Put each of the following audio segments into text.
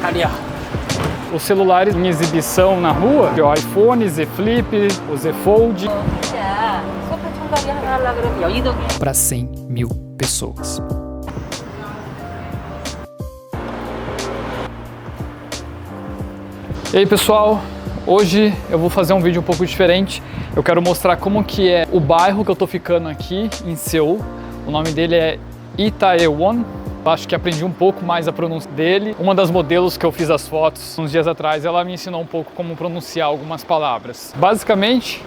Ali, ó. Os celulares em exibição na rua, o iPhone, Z Flip, o Z Fold. Para 100 mil pessoas. E aí pessoal, hoje eu vou fazer um vídeo um pouco diferente. Eu quero mostrar como que é o bairro que eu tô ficando aqui em Seul. O nome dele é Itaewon. Acho que aprendi um pouco mais a pronúncia dele. Uma das modelos que eu fiz as fotos uns dias atrás, ela me ensinou um pouco como pronunciar algumas palavras. Basicamente,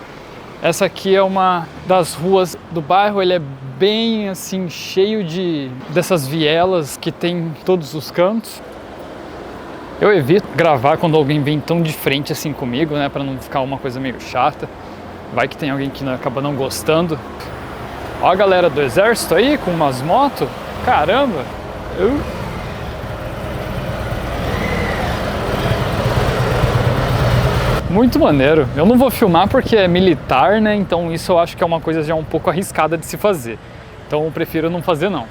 essa aqui é uma das ruas do bairro. Ele é bem assim, cheio dessas vielas que tem em todos os cantos. Eu evito gravar quando alguém vem tão de frente assim comigo, né, para não ficar uma coisa meio chata. Vai que tem alguém que acaba não gostando. Ó a galera do exército aí com umas motos. Caramba! Muito maneiro. Eu não vou filmar porque é militar, né? Então isso eu acho que é uma coisa já um pouco arriscada de se fazer. Então eu prefiro não fazer não.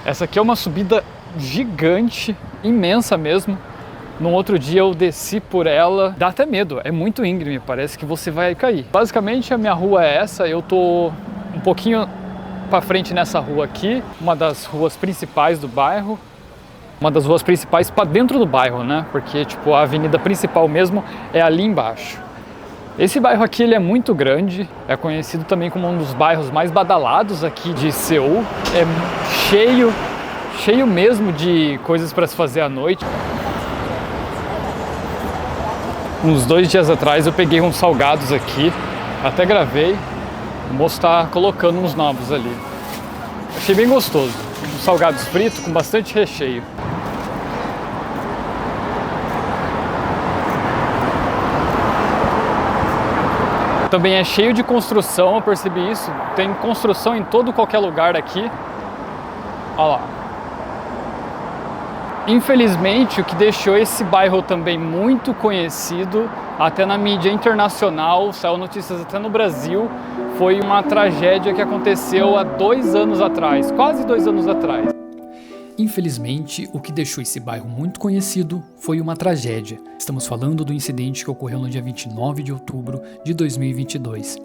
Essa aqui é uma subida gigante, imensa mesmo. No outro dia eu desci por ela, dá até medo, é muito íngreme, parece que você vai cair. Basicamente a minha rua é essa, eu tô um pouquinho para frente nessa rua aqui, uma das ruas principais do bairro. Uma das ruas principais para dentro do bairro, né? Porque tipo a avenida principal mesmo é ali embaixo. Esse bairro aqui ele é muito grande, é conhecido também como um dos bairros mais badalados aqui de Seul. É cheio mesmo de coisas para se fazer à noite. Uns 2 dias atrás eu peguei uns salgados aqui, até gravei. O moço tá colocando uns novos ali. Achei bem gostoso. Uns salgados fritos com bastante recheio. Também é cheio de construção, eu percebi isso. Tem construção em qualquer lugar aqui. Olha lá. Infelizmente, o que deixou esse bairro também muito conhecido, até na mídia internacional, saiu notícias até no Brasil, foi uma tragédia que aconteceu há 2 anos atrás, quase 2 anos atrás. Infelizmente, o que deixou esse bairro muito conhecido foi uma tragédia. Estamos falando do incidente que ocorreu no dia 29 de outubro de 2022.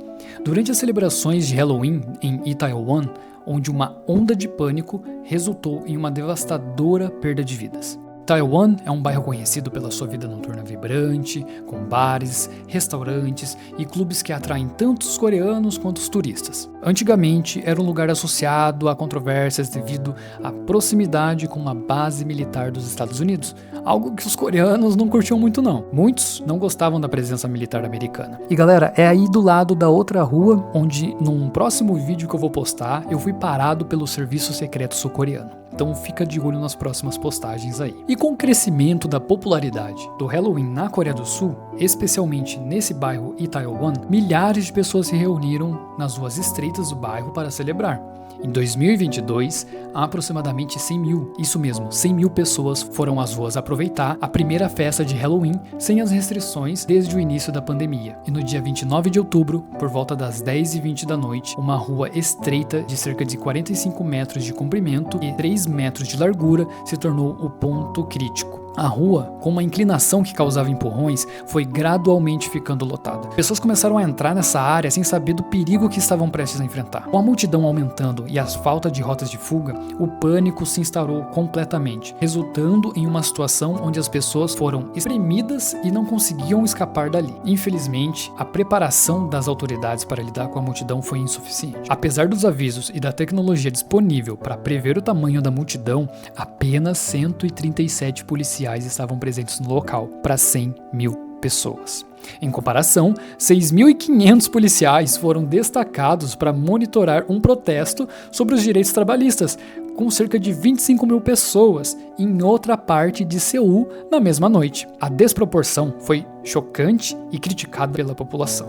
Durante as celebrações de Halloween em Itaewon, onde uma onda de pânico resultou em uma devastadora perda de vidas. Itaewon é um bairro conhecido pela sua vida noturna vibrante, com bares, restaurantes e clubes que atraem tanto os coreanos quanto os turistas. Antigamente, era um lugar associado a controvérsias devido à proximidade com uma base militar dos Estados Unidos, algo que os coreanos não curtiam muito não. Muitos não gostavam da presença militar americana. E galera, é aí do lado da outra rua, onde num próximo vídeo que eu vou postar, eu fui parado pelo serviço secreto sul-coreano. Então fica de olho nas próximas postagens aí. E com o crescimento da popularidade do Halloween na Coreia do Sul, especialmente nesse bairro Itaewon, milhares de pessoas se reuniram nas ruas estreitas do bairro para celebrar. Em 2022, aproximadamente 100 mil pessoas foram às ruas aproveitar a primeira festa de Halloween sem as restrições desde o início da pandemia. E no dia 29 de outubro, por volta das 10h20 da noite, uma rua estreita de cerca de 45 metros de comprimento e 3 metros de largura se tornou o ponto crítico. A rua, com uma inclinação que causava empurrões, foi gradualmente ficando lotada. Pessoas começaram a entrar nessa área sem saber do perigo que estavam prestes a enfrentar. Com a multidão aumentando e a falta de rotas de fuga, o pânico se instaurou completamente, resultando em uma situação onde as pessoas foram espremidas e não conseguiam escapar dali. Infelizmente, a preparação das autoridades para lidar com a multidão foi insuficiente. Apesar dos avisos e da tecnologia disponível para prever o tamanho da multidão, apenas 137 policiais estavam presentes no local para 100 mil pessoas. Em comparação, 6.500 policiais foram destacados para monitorar um protesto sobre os direitos trabalhistas, com cerca de 25 mil pessoas em outra parte de Seul na mesma noite. A desproporção foi chocante e criticada pela população.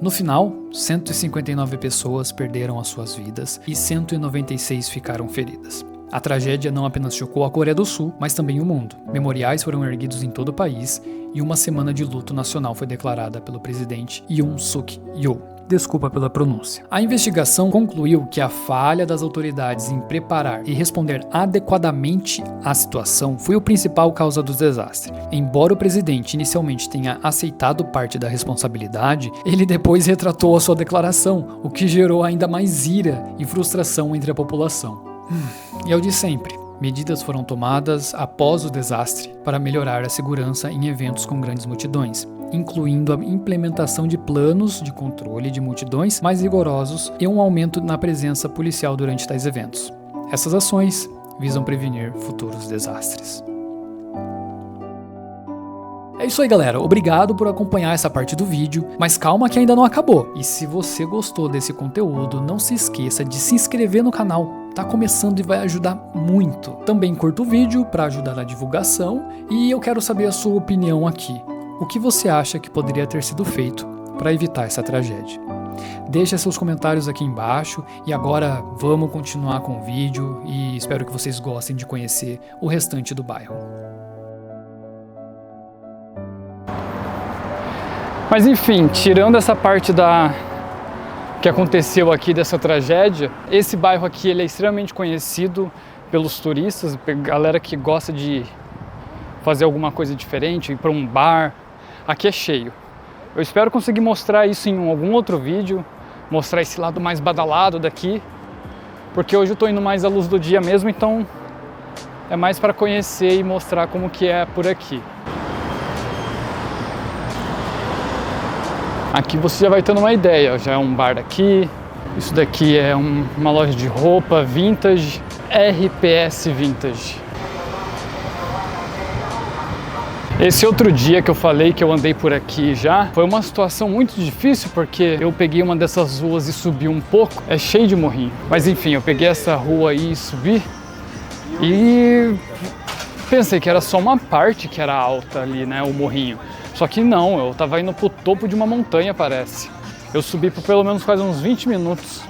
No final, 159 pessoas perderam as suas vidas e 196 ficaram feridas. A tragédia não apenas chocou a Coreia do Sul, mas também o mundo. Memoriais foram erguidos em todo o país e uma semana de luto nacional foi declarada pelo presidente Yoon Suk Yeol. desculpa pela pronúncia. A investigação concluiu que a falha das autoridades em preparar e responder adequadamente à situação foi o principal causa do desastre. Embora o presidente inicialmente tenha aceitado parte da responsabilidade, ele depois retratou a sua declaração, o que gerou ainda mais ira e frustração entre a população. E é o de sempre. Medidas foram tomadas após o desastre para melhorar a segurança em eventos com grandes multidões, incluindo a implementação de planos de controle de multidões mais rigorosos e um aumento na presença policial durante tais eventos. Essas ações visam prevenir futuros desastres. É isso aí, galera. Obrigado por acompanhar essa parte do vídeo, mas calma que ainda não acabou. E se você gostou desse conteúdo, não se esqueça de se inscrever no canal. Tá começando e vai ajudar muito. Também curta o vídeo para ajudar na divulgação e eu quero saber a sua opinião aqui. O que você acha que poderia ter sido feito para evitar essa tragédia? Deixe seus comentários aqui embaixo e agora vamos continuar com o vídeo e espero que vocês gostem de conhecer o restante do bairro. Mas enfim, tirando essa parte que aconteceu aqui dessa tragédia, esse bairro aqui ele é extremamente conhecido pelos turistas, galera que gosta de fazer alguma coisa diferente, ir para um bar. Aqui é cheio. Eu espero conseguir mostrar isso em algum outro vídeo, mostrar esse lado mais badalado daqui, porque hoje eu estou indo mais à luz do dia mesmo, então é mais para conhecer e mostrar como que é por aqui. Aqui você já vai tendo uma ideia, já é um bar daqui, isso daqui é uma loja de roupa vintage, RPS Vintage. Esse outro dia que eu falei que eu andei por aqui já, foi uma situação muito difícil porque eu peguei uma dessas ruas e subi um pouco, é cheio de morrinho. Mas enfim, eu peguei essa rua aí e subi e pensei que era só uma parte que era alta ali, né, o morrinho. Só que não, eu tava indo pro topo de uma montanha, parece. Eu subi por pelo menos quase uns 20 minutos.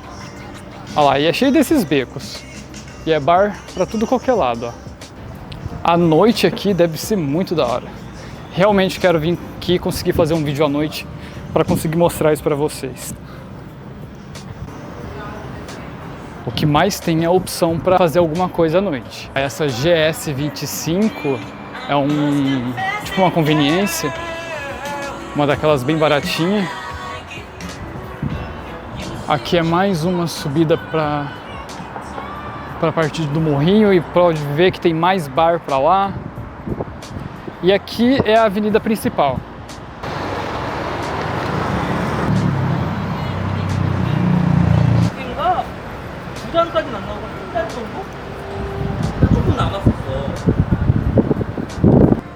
Olha lá, e é cheio desses becos. E é bar pra tudo qualquer lado, ó. A noite aqui deve ser muito da hora. Realmente quero vir aqui e conseguir fazer um vídeo à noite pra conseguir mostrar isso pra vocês. O que mais tem é a opção pra fazer alguma coisa à noite. Essa GS25 é tipo uma conveniência. Uma daquelas bem baratinha. Aqui é mais uma subida para parte do morrinho e pode ver que tem mais bar para lá. E aqui é a avenida principal.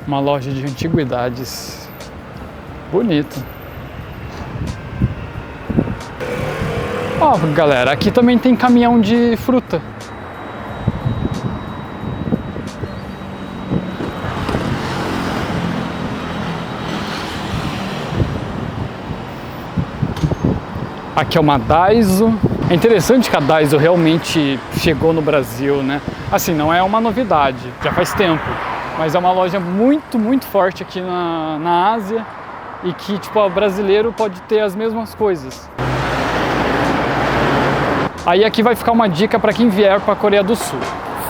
Uma loja de antiguidades. Bonito. Ó, galera, aqui também tem caminhão de fruta. Aqui é uma Daiso. É interessante que a Daiso realmente chegou no Brasil, né? Assim, não é uma novidade, já faz tempo. Mas é uma loja muito, muito forte aqui na Ásia. E que, tipo, o brasileiro pode ter as mesmas coisas. Aí aqui vai ficar uma dica para quem vier para a Coreia do Sul.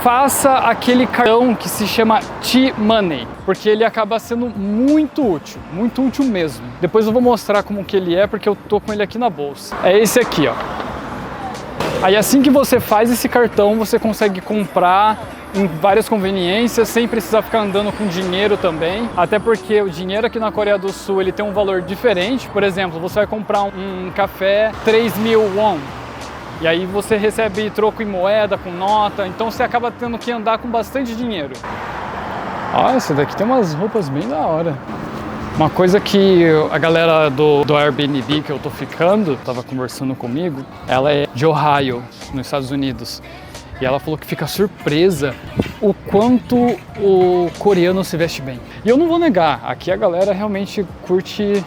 Faça aquele cartão que se chama T-Money, porque ele acaba sendo muito útil mesmo. Depois eu vou mostrar como que ele é, porque eu tô com ele aqui na bolsa. É esse aqui, ó. Aí assim que você faz esse cartão, você consegue comprar em várias conveniências, sem precisar ficar andando com dinheiro também, até porque o dinheiro aqui na Coreia do Sul ele tem um valor diferente. Por exemplo, você vai comprar um café 3.000 won, e aí você recebe troco em moeda, com nota, então você acaba tendo que andar com bastante dinheiro. Olha, essa daqui tem umas roupas bem da hora. Uma coisa que a galera do Airbnb que eu tô ficando, tava conversando comigo, ela é de Ohio, nos Estados Unidos. E ela falou que fica surpresa o quanto o coreano se veste bem. E eu não vou negar, aqui a galera realmente curte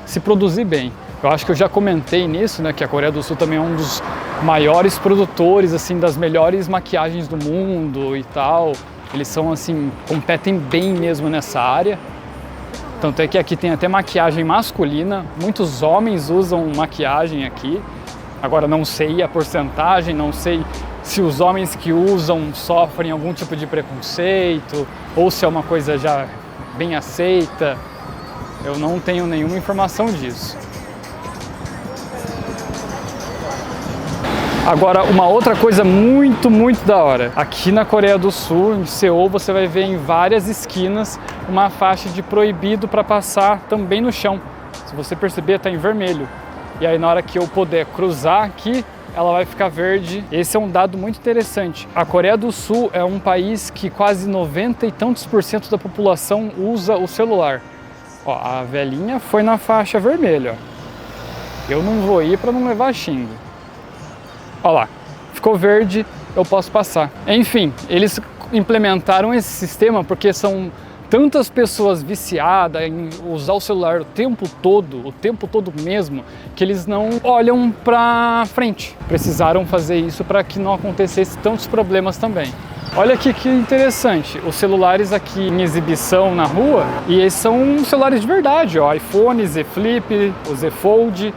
se produzir bem. Eu acho que eu já comentei nisso, né, que a Coreia do Sul também é um dos maiores produtores, assim, das melhores maquiagens do mundo e tal. Eles são, assim, competem bem mesmo nessa área. Tanto é que aqui tem até maquiagem masculina, muitos homens usam maquiagem aqui. Agora não sei a porcentagem, não sei se os homens que usam sofrem algum tipo de preconceito ou se é uma coisa já bem aceita. Eu não tenho nenhuma informação disso. Agora, uma outra coisa muito da hora. Aqui na Coreia do Sul, em Seul, você vai ver em várias esquinas uma faixa de proibido para passar também no chão. Se você perceber, está em vermelho. E aí na hora que eu puder cruzar aqui, ela vai ficar verde. Esse é um dado muito interessante. A Coreia do Sul é um país que quase 90 e tantos % da população usa o celular. Ó, a velhinha foi na faixa vermelha. Ó. Eu não vou ir para não levar xingo. Olha lá, ficou verde, eu posso passar. Enfim, eles implementaram esse sistema porque são tantas pessoas viciadas em usar o celular o tempo todo mesmo, que eles não olham para frente. Precisaram fazer isso para que não acontecesse tantos problemas também. Olha aqui que interessante, os celulares aqui em exibição na rua, e esses são celulares de verdade, ó, iPhone, Z Flip, o Z Fold,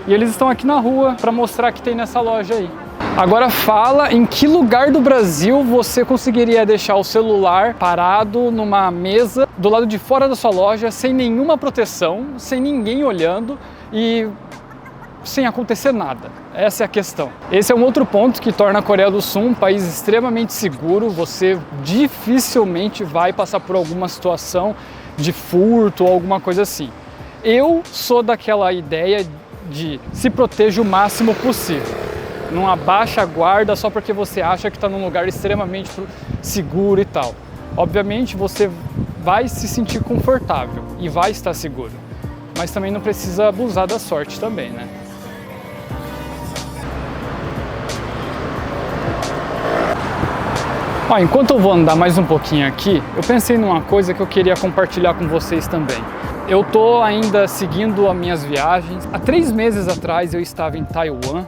e eles estão aqui na rua para mostrar que tem nessa loja aí. Agora fala em que lugar do Brasil você conseguiria deixar o celular parado numa mesa do lado de fora da sua loja, sem nenhuma proteção, sem ninguém olhando e sem acontecer nada. Essa é a questão. Esse é um outro ponto que torna a Coreia do Sul um país extremamente seguro. Você dificilmente vai passar por alguma situação de furto ou alguma coisa assim. Eu sou daquela ideia de se proteja o máximo possível. Não abaixa a guarda só porque você acha que está num lugar extremamente seguro e tal. Obviamente você vai se sentir confortável e vai estar seguro, mas também não precisa abusar da sorte também, né? Ó, enquanto eu vou andar mais um pouquinho aqui, eu pensei numa coisa que eu queria compartilhar com vocês também. Eu tô ainda seguindo as minhas viagens. Há 3 meses atrás eu estava em Taiwan,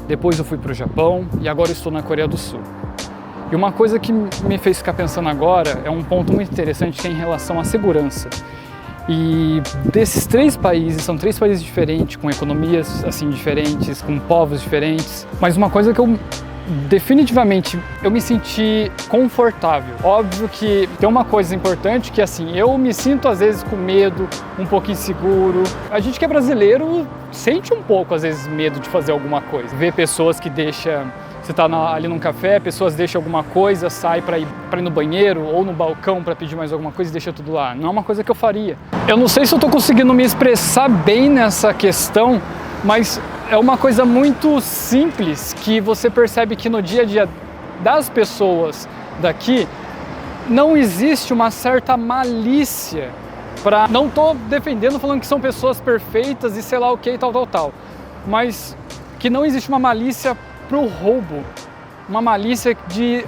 depois eu fui para o Japão e agora eu estou na Coreia do Sul. E uma coisa que me fez ficar pensando agora é um ponto muito interessante que é em relação à segurança. E desses 3 países, são 3 países diferentes, com economias assim diferentes, com povos diferentes, mas uma coisa que definitivamente eu me senti confortável. Óbvio que tem uma coisa importante que assim, eu me sinto às vezes com medo, um pouco inseguro. A gente que é brasileiro sente um pouco às vezes medo de fazer alguma coisa. Ver pessoas que deixam, você tá ali num café, pessoas deixam alguma coisa, sai para ir no banheiro ou no balcão para pedir mais alguma coisa e deixa tudo lá. Não é uma coisa que eu faria. Eu não sei se eu tô conseguindo me expressar bem nessa questão, mas é uma coisa muito simples que você percebe que no dia a dia das pessoas daqui não existe uma certa malícia para... Não estou defendendo, falando que são pessoas perfeitas e sei lá o que, tal, mas que não existe uma malícia para o roubo, uma malícia de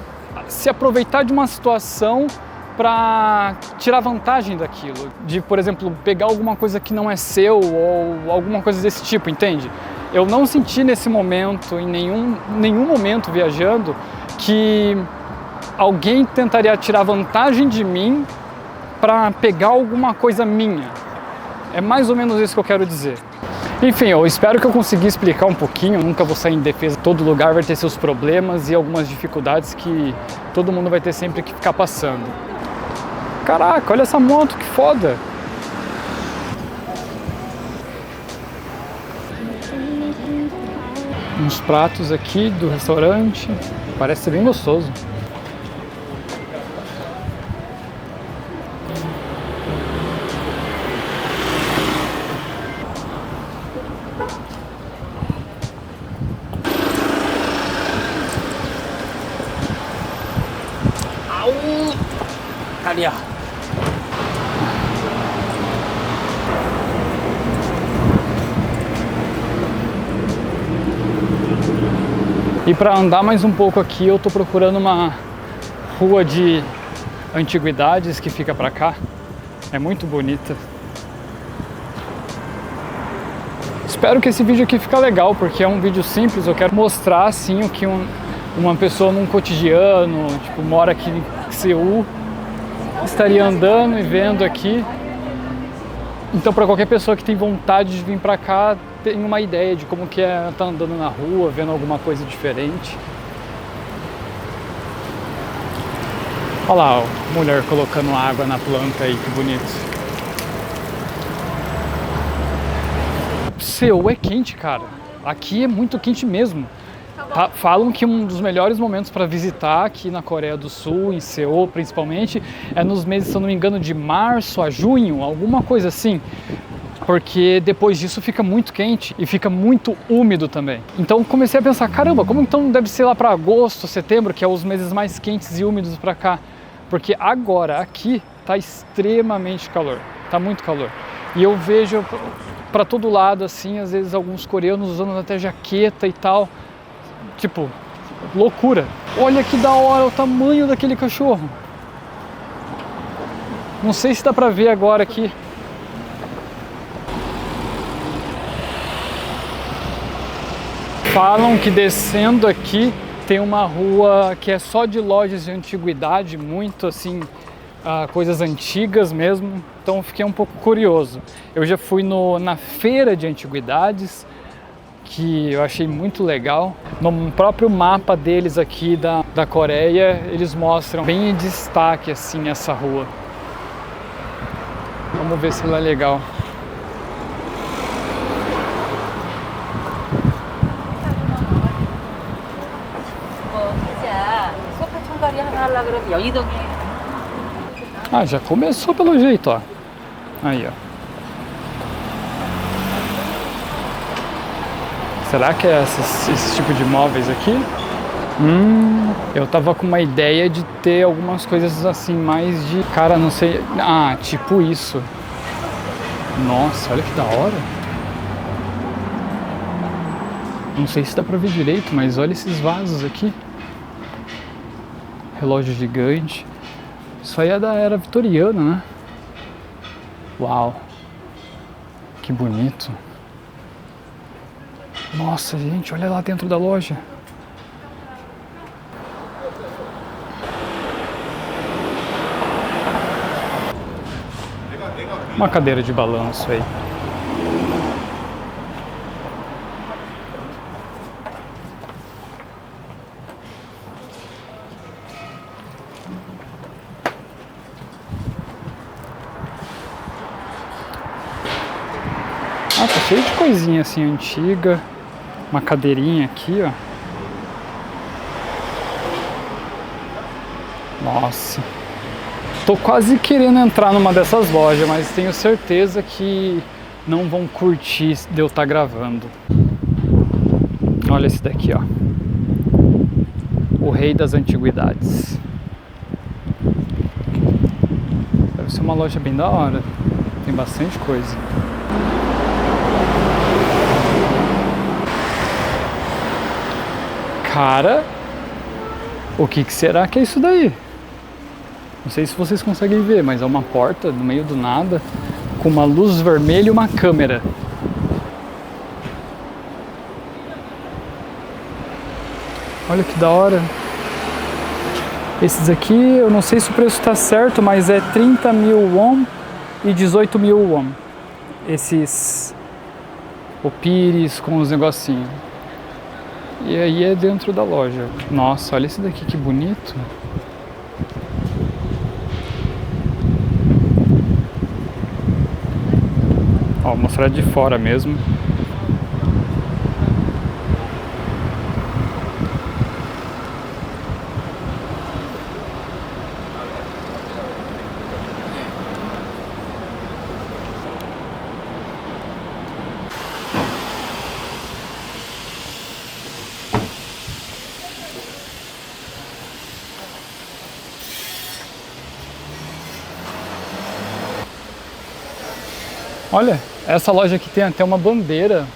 se aproveitar de uma situação para tirar vantagem daquilo, de, por exemplo, pegar alguma coisa que não é seu ou alguma coisa desse tipo, entende? Eu não senti nesse momento, em nenhum momento viajando, que alguém tentaria tirar vantagem de mim para pegar alguma coisa minha. É mais ou menos isso que eu quero dizer. Enfim, eu espero que eu consegui explicar um pouquinho, nunca vou sair em defesa. Todo lugar vai ter seus problemas e algumas dificuldades que todo mundo vai ter sempre que ficar passando. Caraca, olha essa moto, que foda! Uns pratos aqui do restaurante, parece ser bem gostoso. Au! Cadê? E para andar mais um pouco aqui, eu tô procurando uma rua de antiguidades que fica para cá. É muito bonita. Espero que esse vídeo aqui fique legal, porque é um vídeo simples. Eu quero mostrar assim o que uma pessoa num cotidiano, tipo, mora aqui em Seul, estaria andando e vendo aqui. Então, para qualquer pessoa que tem vontade de vir para cá, tem uma ideia de como que é estar andando na rua, vendo alguma coisa diferente. Olha lá, ó, mulher colocando água na planta aí, que bonito. Seul é quente, cara. Aqui é muito quente mesmo. Falam que um dos melhores momentos para visitar aqui na Coreia do Sul, em Seul principalmente, é nos meses, se eu não me engano, de março a junho, alguma coisa assim. Porque depois disso fica muito quente e fica muito úmido também. Então comecei a pensar, caramba, como então deve ser lá para agosto, setembro, que é os meses mais quentes e úmidos para cá? Porque agora aqui tá extremamente calor, tá muito calor. E eu vejo para todo lado assim, às vezes alguns coreanos usando até jaqueta e tal. Tipo, loucura. Olha que da hora o tamanho daquele cachorro. Não sei se dá pra ver agora aqui. Falam que descendo aqui tem uma rua que é só de lojas de antiguidade, muito assim, coisas antigas mesmo. Então fiquei um pouco curioso. Eu já fui na feira de antiguidades, que eu achei muito legal. No próprio mapa deles aqui da Coreia, eles mostram bem em destaque assim essa rua. Vamos ver se ela é legal. Ah, já começou pelo jeito, ó. Aí, ó. Será que é esse tipo de móveis aqui? Eu tava com uma ideia de ter algumas coisas assim, mais de... Cara, não sei... Ah, tipo isso. Nossa, olha que da hora. Não sei se dá pra ver direito, mas olha esses vasos aqui. Relógio gigante. Isso aí é da era vitoriana, né? Uau. Que bonito. Nossa, gente, olha lá dentro da loja. Uma cadeira de balanço aí. Ah, tá cheio de coisinha assim antiga. Uma cadeirinha aqui, ó. Nossa. Tô quase querendo entrar numa dessas lojas, mas tenho certeza que não vão curtir de eu estar gravando. Olha esse daqui, ó. O rei das antiguidades. Deve ser uma loja bem da hora. Tem bastante coisa. Cara, o que será que é isso daí? Não sei se vocês conseguem ver, mas é uma porta no meio do nada, com uma luz vermelha e uma câmera. Olha que da hora. Esses aqui, eu não sei se o preço está certo, mas é 30 mil won e 18 mil won. Esses o pires com os negocinhos. E aí é dentro da loja. Nossa, olha esse daqui que bonito. Ó, vou mostrar de fora mesmo. Olha, essa loja aqui tem até uma bandeira.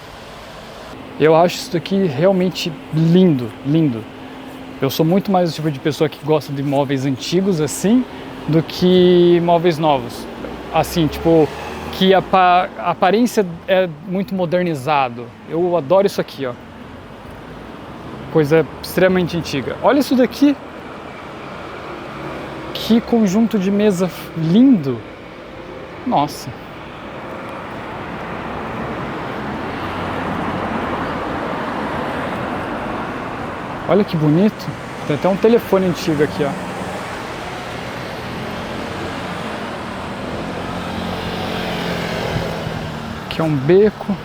Eu acho isso daqui realmente lindo, lindo. Eu sou muito mais o tipo de pessoa que gosta de móveis antigos assim, do que móveis novos. Assim, tipo, que a aparência é muito modernizado. Eu adoro isso aqui, ó. Coisa extremamente antiga. Olha isso daqui. Que conjunto de mesa lindo. Nossa. Olha que bonito. Tem até um telefone antigo aqui, ó. Aqui é um beco.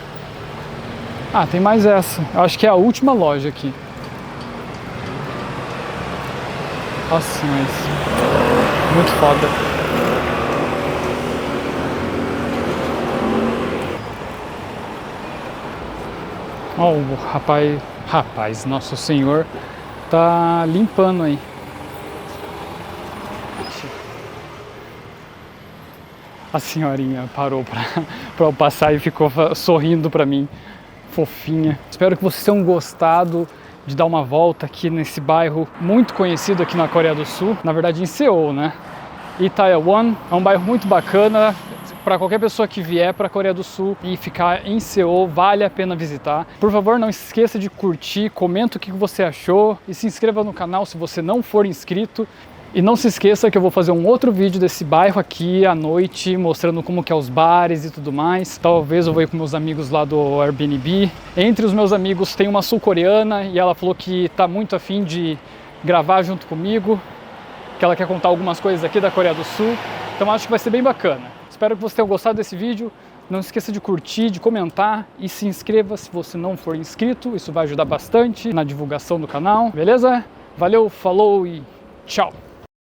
Ah, tem mais essa. Eu acho que é a última loja aqui. Nossa, mas muito foda. Ó, o rapaz, nosso senhor tá limpando aí. A senhorinha parou pra eu passar e ficou sorrindo pra mim, fofinha. Espero que vocês tenham gostado de dar uma volta aqui nesse bairro muito conhecido aqui na Coreia do Sul, na verdade em Seul, né? Itaewon é um bairro muito bacana. Para qualquer pessoa que vier para a Coreia do Sul e ficar em Seul, vale a pena visitar. Por favor, não esqueça de curtir, comenta o que você achou e se inscreva no canal se você não for inscrito. E não se esqueça que eu vou fazer um outro vídeo desse bairro aqui à noite, mostrando como que é os bares e tudo mais. Talvez eu vou ir com meus amigos lá do Airbnb. Entre os meus amigos tem uma sul-coreana e ela falou que tá muito afim de gravar junto comigo, que ela quer contar algumas coisas aqui da Coreia do Sul. Então acho que vai ser bem bacana. Espero que vocês tenham gostado desse vídeo. Não esqueça de curtir, de comentar e se inscreva se você não for inscrito. Isso vai ajudar bastante na divulgação do canal, beleza? Valeu, falou e tchau!